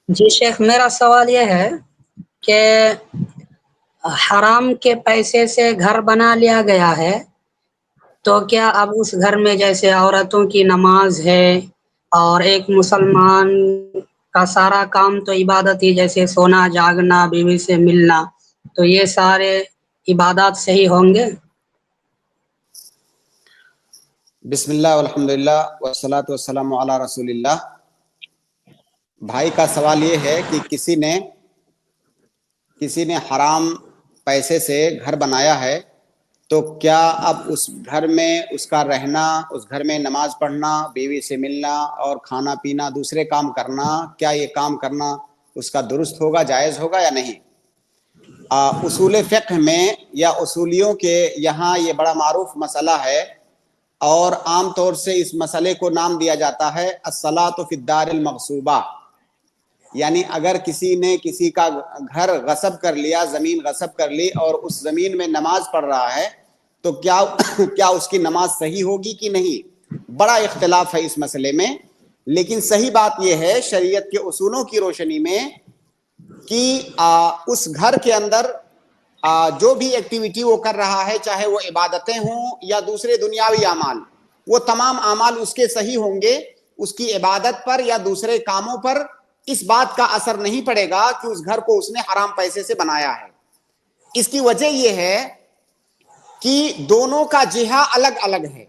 جی شیخ، میرا سوال یہ ہے کہ حرام کے پیسے سے گھر بنا لیا گیا ہے، تو کیا اب اس گھر میں جیسے عورتوں کی نماز ہے اور ایک مسلمان کا سارا کام تو عبادت ہی، جیسے سونا جاگنا، بیوی سے ملنا، تو یہ سارے عبادات صحیح ہوں گے؟ بسم اللہ والحمد للہ والصلاۃ والسلام علی رسول اللہ۔ بھائی کا سوال یہ ہے کہ کسی نے حرام پیسے سے گھر بنایا ہے، تو کیا اب اس گھر میں اس کا رہنا، اس گھر میں نماز پڑھنا، بیوی سے ملنا اور کھانا پینا، دوسرے کام کرنا، کیا یہ کام کرنا اس کا درست ہوگا، جائز ہوگا یا نہیں؟ اصول فقہ میں یا اصولیوں کے یہاں یہ بڑا معروف مسئلہ ہے، اور عام طور سے اس مسئلے کو نام دیا جاتا ہے الصلاۃ فی الدار المغصوبہ، یعنی اگر کسی نے کسی کا گھر غصب کر لیا، زمین غصب کر لی اور اس زمین میں نماز پڑھ رہا ہے، تو کیا اس کی نماز صحیح ہوگی کہ نہیں؟ بڑا اختلاف ہے اس مسئلے میں، لیکن صحیح بات یہ ہے شریعت کے اصولوں کی روشنی میں کہ اس گھر کے اندر جو بھی ایکٹیویٹی وہ کر رہا ہے، چاہے وہ عبادتیں ہوں یا دوسرے دنیاوی اعمال، وہ تمام اعمال اس کے صحیح ہوں گے۔ اس کی عبادت پر یا دوسرے کاموں پر اس بات کا اثر نہیں پڑے گا کہ اس گھر کو اس نے حرام پیسے سے بنایا ہے۔ اس کی وجہ یہ ہے کہ دونوں کا جہہ الگ الگ ہے۔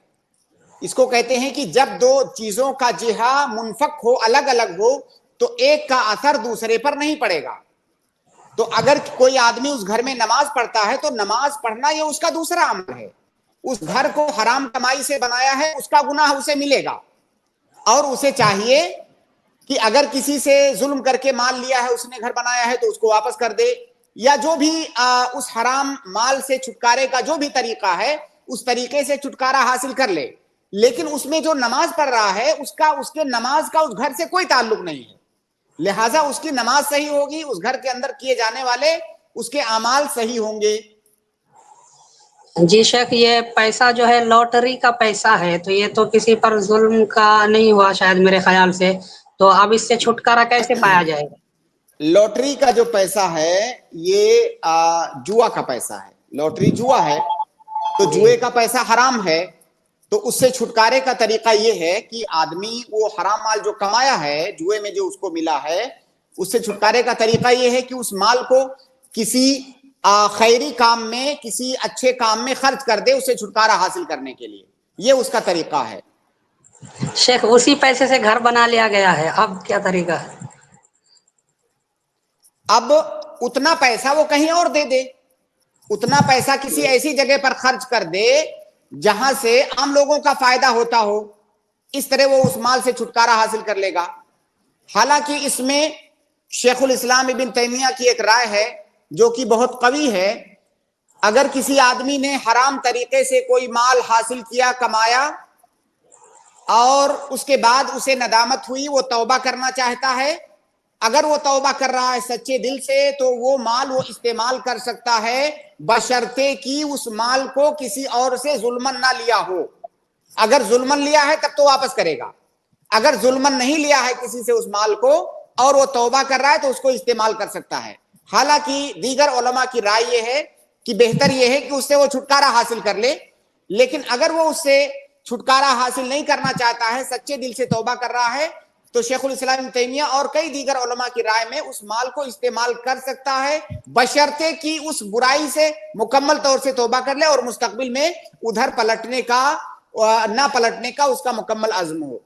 اس کو کہتے ہیں کہ جب دو چیزوں کا جہہ منفک ہو، الگ الگ ہو، تو ایک کا اثر دوسرے پر نہیں پڑے گا۔ تو اگر کوئی آدمی اس گھر میں نماز پڑھتا ہے تو نماز پڑھنا یہ اس کا دوسرا عمل ہے۔ اس گھر کو حرام کمائی سے بنایا ہے، اس کا گناہ اسے ملے گا، اور اسے چاہیے کہ اگر کسی سے ظلم کر کے مال لیا ہے، اس نے گھر بنایا ہے، تو اس کو واپس کر دے، یا جو بھی اس حرام مال سے چھٹکارے کا جو بھی طریقہ ہے، اس طریقے سے چھٹکارا حاصل کر لے۔ لیکن اس میں جو نماز پڑھ رہا ہے، اس کے نماز کا اس گھر سے کوئی تعلق نہیں ہے، لہٰذا اس کی نماز صحیح ہوگی، اس گھر کے اندر کیے جانے والے اس کے اعمال صحیح ہوں گے۔ جی شیخ، یہ پیسہ جو ہے لاٹری کا پیسہ ہے، تو یہ تو کسی پر ظلم کا نہیں ہوا شاید میرے خیال سے، تو اب اس سے چھٹکارا کیسے پایا جائے گا؟ لوٹری کا جو پیسہ ہے یہ جوا کا پیسہ ہے۔ لوٹری جوا ہے، تو جوئے کا پیسہ حرام ہے، تو اس سے چھٹکارے کا طریقہ یہ ہے کہ آدمی وہ حرام مال جو کمایا ہے جوئے میں، جو اس کو ملا ہے، اس سے چھٹکارے کا طریقہ یہ ہے کہ اس مال کو کسی خیری کام میں، کسی اچھے کام میں خرچ کر دے، اسے چھٹکارا حاصل کرنے کے لیے، یہ اس کا طریقہ ہے۔ شیخ، اسی پیسے سے گھر بنا لیا گیا ہے، اب کیا طریقہ ہے؟ اب اتنا پیسہ وہ کہیں اور دے دے، اتنا پیسہ کسی ایسی جگہ پر خرچ کر دے جہاں سے عام لوگوں کا فائدہ ہوتا ہو، اس طرح وہ اس مال سے چھٹکارا حاصل کر لے گا۔ حالانکہ اس میں شیخ الاسلام ابن تیمیہ کی ایک رائے ہے جو کہ بہت قوی ہے۔ اگر کسی آدمی نے حرام طریقے سے کوئی مال حاصل کیا، کمایا، اور اس کے بعد اسے ندامت ہوئی، وہ توبہ کرنا چاہتا ہے، اگر وہ توبہ کر رہا ہے سچے دل سے، تو وہ مال وہ استعمال کر سکتا ہے، بشرطے کہ اس مال کو کسی اور سے ظلمن نہ لیا ہو۔ اگر ظلمن لیا ہے تب تو واپس کرے گا، اگر ظلمن نہیں لیا ہے کسی سے اس مال کو اور وہ توبہ کر رہا ہے تو اس کو استعمال کر سکتا ہے۔ حالانکہ دیگر علماء کی رائے یہ ہے کہ بہتر یہ ہے کہ اس سے وہ چھٹکارا حاصل کر لے، لیکن اگر وہ اس سے چھٹکارا حاصل نہیں کرنا چاہتا ہے، سچے دل سے توبہ کر رہا ہے، تو شیخ الاسلام ابن تیمیہ اور کئی دیگر علماء کی رائے میں اس مال کو استعمال کر سکتا ہے، بشرطے کہ اس برائی سے مکمل طور سے توبہ کر لے اور مستقبل میں ادھر پلٹنے کا نہ پلٹنے کا اس کا مکمل عزم ہو۔